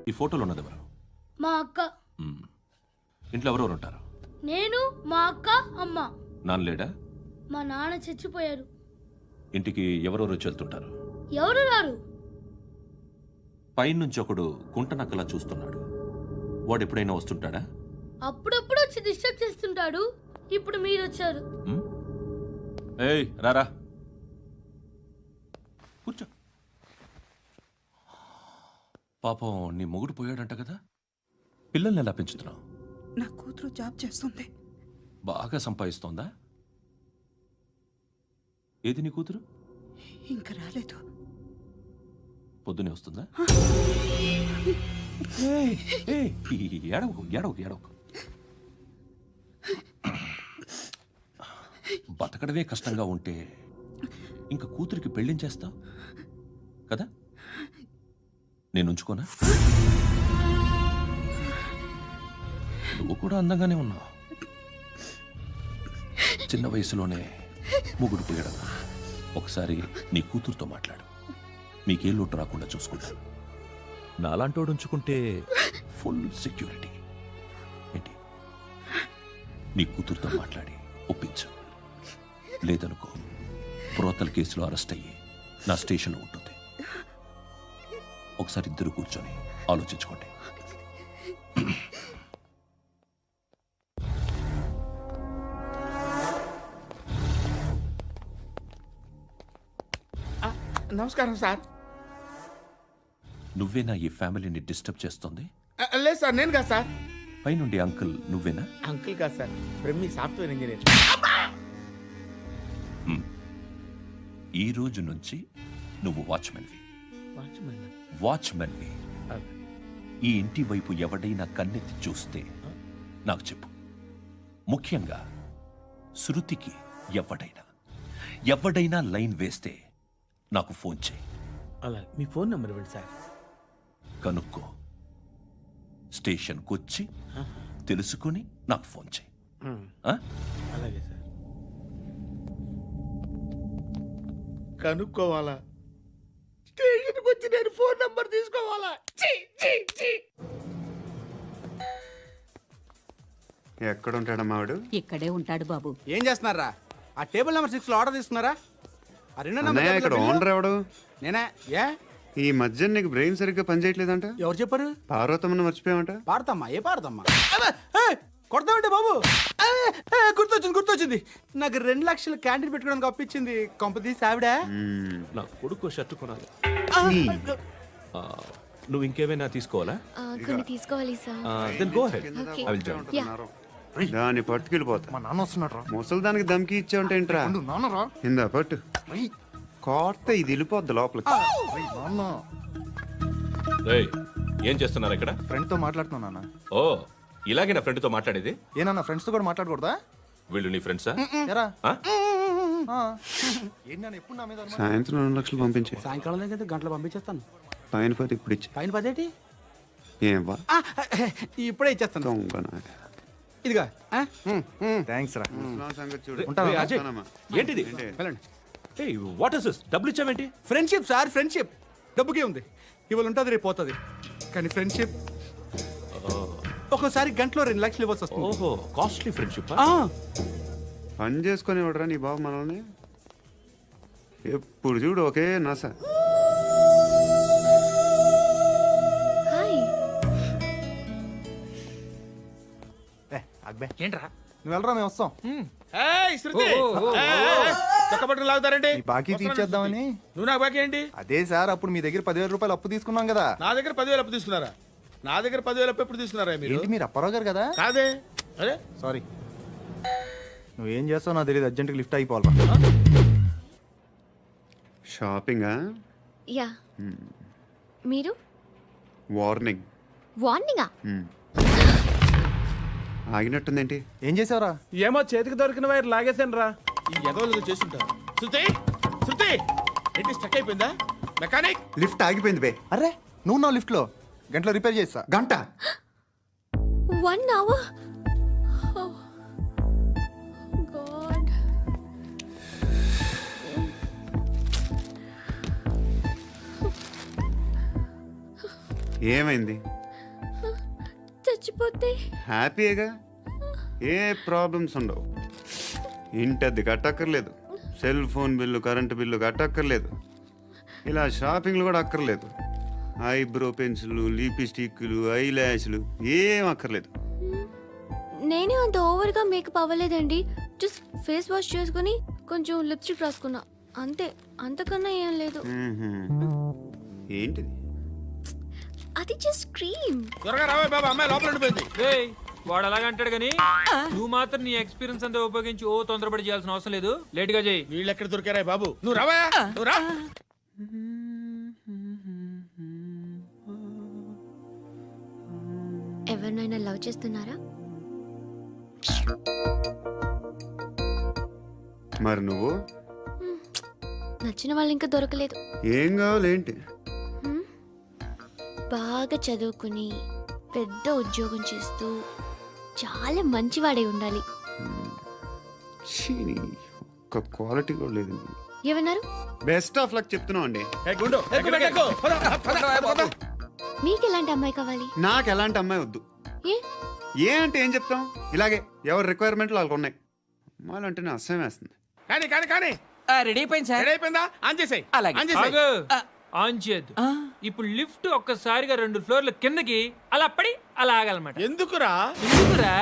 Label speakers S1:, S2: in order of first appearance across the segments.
S1: ఈ ఫోటోలో ఉన్నది ఎవరు?
S2: మా అక్క.
S1: ఇంట్లో ఎవరెవరు ఉంటారు?
S2: నేను, మా అక్క, అమ్మ.
S1: నాన్న లేడా?
S2: మా నాన్న చచ్చిపోయారు.
S1: ఇంటికి ఎవరెవరు వచ్చి వెళ్తుంటారు?
S2: ఎవరు రారు.
S1: పైనుంచి ఒకడు గుంట నక్కలా చూస్తున్నాడు. వాడు ఎప్పుడైనా వస్తుంటాడా?
S2: అప్పుడప్పుడు వచ్చి డిస్టర్బ్ చేస్తుంటాడు. ఇప్పుడు మీరు వచ్చారు.
S1: ఏయ్ రారా, కూర్చో. పాపం నీ మొగుడు పోయాడంట కదా, పిల్లల్ని ఎలా పెంచుతున్నావు?
S3: నా కూతురు జాబ్ చేస్తుంది.
S1: బాగా సంపాదిస్తోందా? ఏది నీ కూతురు?
S3: ఇంకా రాలేదు.
S1: పొద్దునే వస్తుందా? ఏడవకు ఏడవకు ఏడవకు. బతకడమే కష్టంగా ఉంటే ఇంకా కూతురికి పెళ్ళించేస్తావు కదా? నేను ఉంచుకోనా? నువ్వు కూడా అందంగానే ఉన్నావు. చిన్న వయసులోనే ముగుడు పోయడం. ఒకసారి నీ కూతురుతో మాట్లాడు. మీకే లోటు రాకుండా చూసుకుంటాను. నాలాంటోడు ఉంచుకుంటే ఫుల్ సెక్యూరిటీ. ఏంటి? నీ కూతురుతో మాట్లాడి ఒప్పించు. లేదనుకో ప్రోతల కేసులో అరెస్ట్ అయ్యి నా స్టేషన్లో ఉంటుంది. ఒకసారి ఇద్దరు కూర్చొని ఆలోచించుకోండి.
S4: నమస్కారం సార్.
S1: నువ్వేనా ఈ ఫ్యామిలీని డిస్టర్బ్ చేస్తుంది?
S4: లేదు సార్, నేను కాదు సార్.
S1: పైనుండి అంకుల్ నువ్వేనా?
S4: అంకుల్ కాదు సార్, బ్రహ్మి సాఫ్ట్వేర్ ఇంజనీర్.
S1: ఈ రోజు నుంచి నువ్వు వాచ్మెన్వి. వాచ్మెన్వి. ఈ ఇంటి వైపు ఎవడైనా కన్నెత్తి చూస్తే నాకు చెప్పు. ముఖ్యంగా శృతికి ఎవడైనా లైన్ వేస్తే నాకు ఫోన్ చేయి.
S4: అలా మీ ఫోన్ నెంబర్ ఇవ్వండి సార్.
S1: కనుక్కో. స్టేషన్కి వచ్చి తెలుసుకుని నాకు ఫోన్ చేయి.
S4: అలాగే సార్. కనుక్కోవాలా? స్టేషన్కి వచ్చి నేను ఫోన్ నంబర్ తీసుకోవాలా?
S5: ఎక్కడ ఉంటాడమ్మా వాడు?
S3: ఇక్కడే ఉంటాడు బాబు.
S6: ఏం చేస్తున్నారా? ఆ టేబుల్ నెంబర్ 6 లో ఆర్డర్ తీసుకున్నారా? ఆ రెండో నెంబర్
S5: అన్నయ్య, ఇక్కడ ఓనర్ ఎవడు?
S6: నేనే. ఏ
S5: ఈ మధ్య నీకు బ్రెయిన్ సరిగ్గా పనిచేయట్లేదంట.
S6: ఎవరు చెప్పారు?
S5: పార్వతమ్మను మర్చిపోయామంట.
S6: పాడతామ్మా? ఏ పాడతామ్మా? కొడతామంటే బాబు. గుర్తొచ్చింది. నాకు 2 లక్షలు క్యాంటీన్ పెట్టుకోవడానికి అప్పించింది. కొంపదీసి ఆవిడ.
S1: నా కొడుకు షర్ట్ కొనాలి. నువ్వు ఇంకేమైనా తీసుకోవాలా?
S7: కొన్ని తీసుకోవాలి sir.
S1: Then go ahead. I will join.
S5: దాన్ని పట్టుకెళ్ళిపోతా.
S6: మా నాన్న వస్తున్నాడు.
S5: ముసలి దానికి దమ్కి ఇచ్చావుంటేంట్రా?
S6: నాన్నరా
S5: ఇందా పట్టు. కోర్త ఇది వెళ్ళిపోద్ది లోపలికి.
S1: రేయ్, ఏం చేస్తున్నారు ఇక్కడ?
S8: ఫ్రెండ్ తో మాట్లాడుతున్నా నాన్న.
S1: ఓ, ఇలాగే నా ఫ్రెండ్ తో మాట్లాడేది?
S8: ఏనా ఫ్రెండ్స్ తో కూడా మాట్లాడకూడదా?
S1: వీళ్ళు నీ ఫ్రెండ్సా?
S8: ఎరా
S1: ఆ?
S8: ఏంటి నాన్న ఎప్పుడు నా మీద అనుమానం?
S5: సాయంత్రం 2 లక్షలు పంపించే.
S6: సాయంకాలం దగ్గర గంటలు పంపించేస్తాను.
S5: పైన 10 ఇప్పుడు ఇచ్చే.
S6: పైన 10
S5: ఏం వా
S6: ఇప్పుడే ఇచ్చేస్తాను.
S5: దొంగనా.
S6: ఇదిగా
S8: థ్యాంక్స్ రా.
S5: ముసలాం సంగతి చూడు.
S1: రేయ్, అజయ్,
S5: ఉంటానమ్మా.
S1: ఏంటిది?
S6: వెళ్ళండి.
S1: ఏయ్, వాట్ ఇస్ దిస్? డబ్బులు ఇచ్చావేంటి?
S6: Friendship sir, friendship. డబ్బుకే ఉంది. ఇవాళ ఉంటుంది, రేపు పోతుంది. కానీ ఫ్రెండ్షిప్ ఒక్కోసారి గంటలో 2 లక్షలు ఇవ్వాల్సి వస్తుంది.
S1: ఓహో, కాస్ట్లీ ఫ్రెండ్షిప్.
S5: పని చేసుకొని ఇవ్వడరా నీ బాబు మనల్ని? ఎప్పుడు చూడు ఒకే నాస.
S7: హాయ్.
S8: అక్బే
S6: ఏంట్రా?
S8: నువ్వు వెళ్ళరా, మేము వస్తాం.
S4: లాగుతారండి.
S8: ఈ బాకీ తీర్చేద్దామని.
S4: నువ్వు నాకు బాకీ ఏంటి?
S8: అదే సార్, అప్పుడు మీ దగ్గర 10,000 రూపాయలు అప్పు తీసుకున్నాం కదా.
S4: నా దగ్గర 10,000 అప్పు తీసుకున్నారా? నా దగ్గర 10,000 అప్పు ఎప్పుడు తీసుకున్నారా మీరు?
S8: ఏంటి మీరు అప్పారావు గారు కదా?
S4: కాదే. అరే
S8: సారీ. నువ్వేం చేస్తావు నాకు తెలియదు. అర్జెంట్గా లిఫ్ట్ అయిపోవాలి.
S5: షాపింగా?
S7: యా. మీరు?
S5: వార్నింగ్.
S7: వార్నింగా?
S5: ఆగినట్టుందేంటి?
S8: ఏం చేసావురా?
S4: ఏమో, చేతికి దొరికిన వైర్ లాగేసాను రా. ఈ ఎదవలు చేస్తుంటారు. శృతి ఏంటి స్టక్ అయిపోయిందా? మెకానిక్.
S5: లిఫ్ట్ ఆగిపోయింది బే.
S8: అరే నువ్వు నా లిఫ్ట్ లో గంటలో రిపేర్ చేస్తా.
S5: గంట?
S7: 1 hour? Oh, God.
S5: ఏమైంది?
S7: చచ్చిపోతే
S5: హ్యాపీగా, ఏ ప్రాబ్లమ్స్ ఉండవు. ఇంటి అద్దె కట్టక్కర్లేదు, cell phone bill, current bill కట్టక్కర్లేదు, ఇలా షాపింగ్లు కూడా అక్కర్లేదు. ఐబ్రో పెన్సిల్లు, లిప్స్టిక్లు, ఐ ల్యాష్లు ఏం అక్కర్లేదు.
S7: నేనే అంత ఓవర్గా మేకప్ అవ్వలేదండి. జస్ట్ ఫేస్ వాష్ చేసుకుని కొంచెం లిప్స్టిక్ రాసుకున్నా అంతే, అంతకన్నా ఏం లేదు.
S5: ఏంటిది?
S7: అది జస్ట్ క్రీమ్.
S4: త్వరగా రావే బాబా, అమ్మాయి లోపల ఉండిపోయింది.
S9: రేయ్, వాడు అలాగ అంటాడు కానీ నువ్వు మాత్రం నీ ఎక్స్పీరియన్స్ అంతా ఉపయోగించి ఓ తొందరపడి చేయాల్సిన అవసరం లేదు. లేట్ గా చేయి.
S4: వీళ్ళు ఎక్కడ దొరికారా బాబు? నువ్వు రావా, నువ్వు రా.
S7: ఎవరినైనా లవ్ చేస్తున్నారా?
S5: మరి నువ్వు?
S7: నచ్చిన వాళ్ళు ఇంకా దొరకలేదు.
S5: ఏం కావాలేంటి?
S7: బాగా చదువుకుని పెద్ద ఉద్యోగం చేస్తూ చాలా మంచివాడై ఉండాలి.
S5: ఛీ, ఒక్క క్వాలిటీ కూడా లేదు.
S7: ఏమన్నారు?
S5: బెస్ట్ ఆఫ్ లక్ చెప్తున్నావు అండి.
S4: ఏ గుండు, ఎక్కు, ఎక్కు. పద, పద.
S7: మీకు ఎలాంటి అమ్మాయి కావాలి?
S5: నాకు ఎలాంటి అమ్మాయి వద్దు.
S7: ఏ
S5: ఏ అంటే ఏం చెప్తాం, ఇలాగే ఎవరి రిక్వైర్మెంట్లు వాళ్ళకు ఉన్నాయి. అమ్మాయిలు అంటేనే అసహ్యం వేస్తుంది.
S4: కానీ కానీ కానీ
S10: రెడీ అయిపోయింది సార్.
S4: రెడీ అయిపోయిందా? ఆన్ చేసేయ్.
S10: అలాగే.
S4: ఆన్ చేసేయ్.
S9: ఆగు. ఆన్ చేయద్దు. ఇప్పుడు లిఫ్ట్ ఒక్కసారిగా 2 ఫ్లోర్ల కిందకి అలా పడి అలా ఆగాలన్నమాట.
S4: ఎందుకురా?
S9: ఎందుకురా?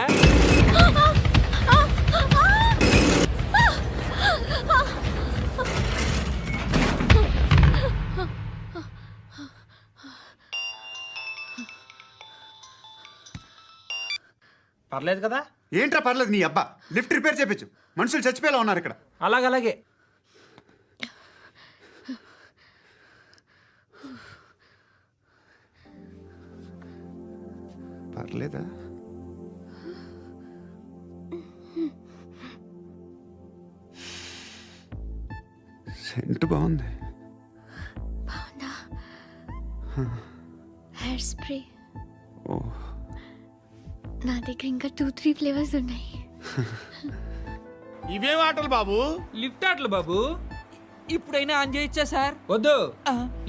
S6: పర్లేదు కదా?
S5: ఏంట్రా పర్లేదు, నీ అబ్బా లిఫ్ట్ రిపేర్ చేయించు. మనుషులు చచ్చిపోయేలా ఉన్నారు ఇక్కడ.
S9: అలాగే.
S5: పర్లేదా? సెంట్ బాగుంది.
S7: బాగుందా? హెయిర్ స్ప్రే
S5: ఓ,
S7: నా దగ్గర ఇంకా 2-3 ఫ్లేవర్స్ ఉన్నాయి.
S4: ఇవేం ఆటలు బాబు?
S9: లిఫ్ట్ ఆటలు బాబు.
S10: ఇప్పుడైనా ఆన్ చేయొచ్చా సార్?
S9: వద్దు.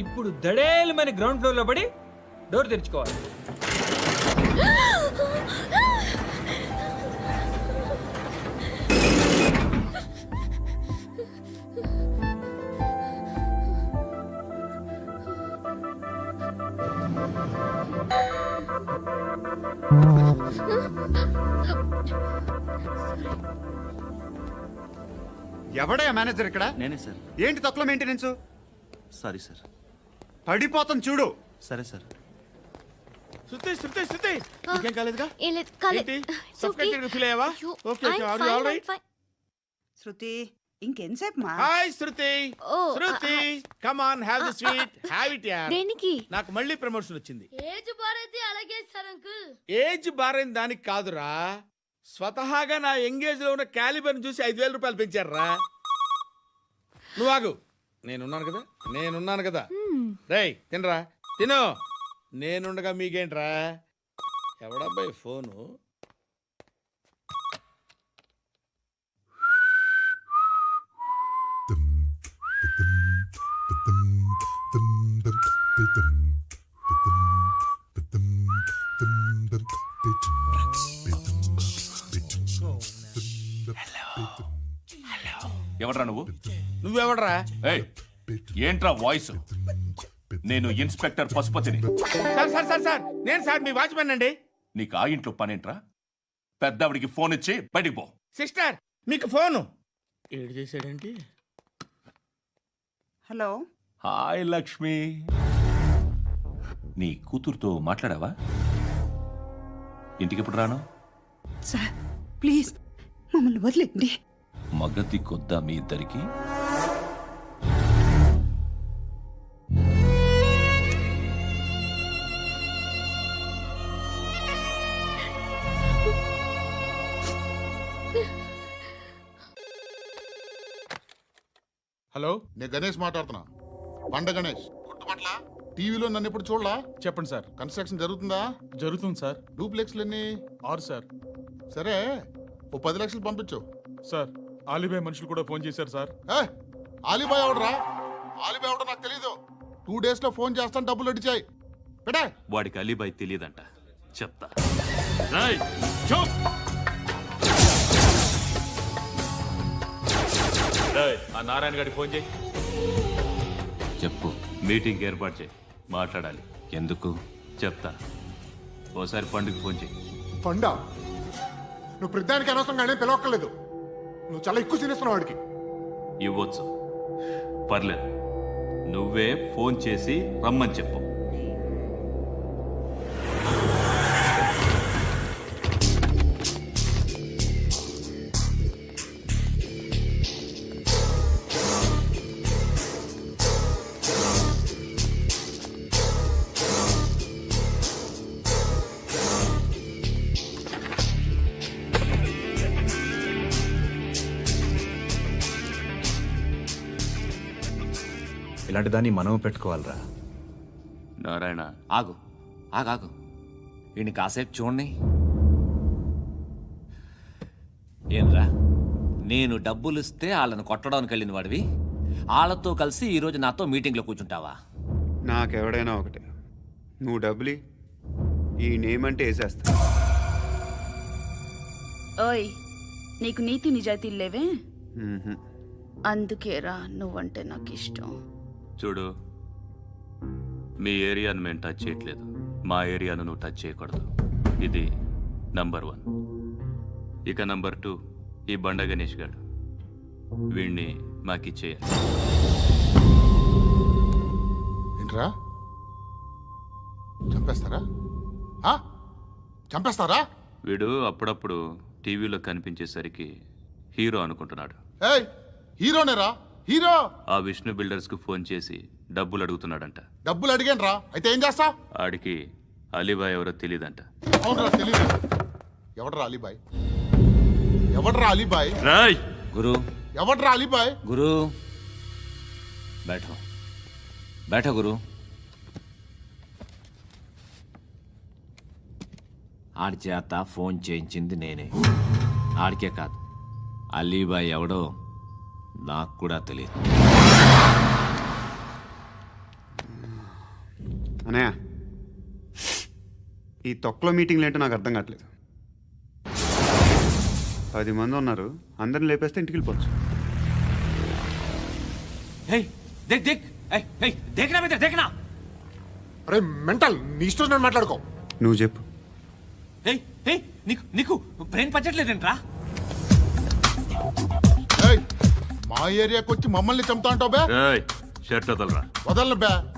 S9: ఇప్పుడు దడేలు మన గ్రౌండ్ ఫ్లోర్ లో పడి డోర్ తెరుచుకోవాలి.
S5: ఎవడయ్యా మేనేజర్ ఇక్కడ?
S8: నేనే సార్.
S5: ఏంటి తక్కువ మెయింటెనెన్స్?
S8: Sorry sir.
S5: పడిపోతాం చూడు.
S8: సరే సార్.
S4: శృతి ఇంకేం కాలేదుగా?
S7: ఏం లేదు, కాలేదు.
S4: ఏంటి?
S7: It's okay.
S4: Suffocated గా feel అయ్యావా?
S7: అయ్యో,
S4: Okay,
S7: I'm
S4: are you
S7: fine,
S4: all
S7: I'm
S4: right?
S7: fine.
S3: శృతి ఇంకెంతసేపు మా?
S4: Hi Shruti.
S7: Oh,
S4: Shruti come on, have the sweet, have it యార్.
S7: దేనికి?
S4: నాకు మళ్ళీ ప్రమోషన్ వచ్చింది.
S2: ఏజ్ బారైతే అలాగే సార్ అంకుల్.
S4: ఏజ్ బారైన దానికి కాదురా, స్వతహాగా నా ఎంగేజ్ లో ఉన్న క్యాలిబర్ చూసి 5,000 రూపాయలు పెంచారా. నువ్వు ఆగు, నేనున్నాను కదా. రేయ్ తినరా, తిను. నేనుండగా మీకేంట్రా? ఎవడబ్బాయి ఫోను?
S1: ఎవడ్రా నువ్వు?
S4: నువ్వెవడరా?
S1: ఏయ్, ఏంట్రా వాయిస్? నేను ఇన్స్పెక్టర్ పశుపతిని.
S4: సార్ నేను సార్ మీ వాచ్మెన్ అండి.
S1: నీకు ఆ ఇంట్లో పనేంట్రా? పెద్దవిడికి ఫోన్ ఇచ్చి బయటికి పో.
S4: సిస్టర్ మీకు ఫోను. ఏడు చేశాడేంటి?
S3: Hello,
S1: hi Lakshmi. నీ కూతురుతో మాట్లాడావా? ఇంటికి ఎప్పుడు రాను?
S3: సార్ ప్లీజ్ మమ్మల్ని వదిలేండి.
S1: మగతి కొద్దా మీ ఇద్దరికి?
S11: హలో, నేను గణేష్ మాట్లాడుతున్నా. బండ గణేష్ గుర్తుపట్ల? టీవీలో నన్ను ఎప్పుడు చూడలా?
S6: చెప్పండి సార్.
S11: కన్స్ట్రక్షన్ జరుగుతుందా?
S6: జరుగుతుంది సార్.
S11: డూప్లెక్స్లు ఎన్ని?
S6: 6 సార్.
S11: సరే, ఓ 10 లక్షలు పంపించు.
S6: సార్ ఆలిబాయ్ మనుషులు కూడా ఫోన్ చేశారు సార్.
S11: ఏ ఆలిబాయ్ ఎవడరా? ఆలిబాయ్ ఎవడో నాకు తెలీదు. 2 days లో ఫోన్ చేస్తాను, డబ్బులు అడిచాయి. పెట్టే
S1: వాడికి అలీబాయ్ తెలియదంట. చెప్తా. రేయ్, చూప్. రేయ్, ఆ నారాయణ గారికి ఫోన్ చేయి. చెప్పు. మీటింగ్ ఏర్పాటు చేయి, మాట్లాడాలి. ఎందుకు చెప్తా. ఓసారి పండుగ ఫోన్ చేయి.
S11: పండా నువ్వు ప్రతిదానికి అనవసరంగానే పిలవక్కర్లేదు. నువ్వు చాలా ఎక్కువ సీనిస్తున్నావు వాడికి.
S1: ఇవ్వచ్చు, పర్లేదు. నువ్వే ఫోన్ చేసి రమ్మని చెప్పు.
S8: ఇలాంటి దాన్ని మనం పెట్టుకోవాలరా.
S1: నారాయణ,
S10: ఆగు ఆగాగు, వీడిని కాసేపు చూడండి. ఏంరా, నేను డబ్బులు ఇస్తే వాళ్ళని కొట్టడానికి వెళ్ళిన వాడివి, వాళ్ళతో కలిసి ఈరోజు నాతో మీటింగ్లో కూర్చుంటావా?
S5: నాకెవడైనా ఒకటే. నువ్వు డబ్బులి, ఈ నేమ్ అంటే వేసేస్తా.
S3: ఓయ్ నీకు నీతి నిజాయితీలు లేవే,
S5: మ్మ్హ.
S3: అందుకేరా నువ్వంటే నాకు ఇష్టం.
S1: చూడు, మీ ఏరియాను మేము టచ్ చేయట్లేదు, మా ఏరియాను నువ్వు టచ్ చేయకూడదు. ఇది నంబర్ 1. ఇక నంబర్ 2, ఈ బండ గణేష్ గారు. వీణ్ణి మాకిచ్చేయాలి.
S11: ఏంట్రా, చంపేస్తారా? చంపేస్తారా?
S1: వీడు అప్పుడప్పుడు టీవీలో కనిపించేసరికి హీరో అనుకుంటున్నాడు.
S11: ఏయ్ హీరోనేరా, హీరో.
S1: ఆ విష్ణు బిల్డర్స్కు ఫోన్ చేసి డబ్బులు అడుగుతున్నాడంట.
S11: డబ్బులు అడిగాను రా, అయితే ఏం చేస్తా?
S1: ఆడికి అలీబాయ్ ఎవరో తెలియదంట.
S11: అవునరా, తెలీదు. ఎవడ్రా అలీబాయ్? ఎవడ్రా అలీబాయ్?
S1: రాయ్
S10: గురు,
S11: ఎవడ్రా అలీబాయ్?
S10: గురు, బైఠో బైఠో గురు. ఆడి చేత ఫోన్ చేయించింది నేనే. ఆడికే కాదు, అలీబాయ్ ఎవడో నాకు కూడా తెలియదు.
S5: అనయ్య, ఈ తొక్కలో మీటింగ్లు ఏంటో నాకు అర్థం కావట్లేదు. 10 మంది ఉన్నారు, అందరిని లేపేస్తే ఇంటికి వెళ్ళిపోవచ్చు.
S10: దేక్ దేక్, దేకనా మీద దేకనా.
S11: అరే మెంటల్, నీ ఇష్టం నేను మాట్లాడుకో.
S5: నువ్వు చెప్పు.
S10: నీకు నీకు బ్రెయిన్ పచ్చట్లేదంట్రా.
S11: ఏయ్ మా ఏరియాకి వచ్చి మమ్మల్ని చంపుతా అంటావు బే?
S1: రాయ్, షర్ట్ వదలరా.
S11: వదలను బే,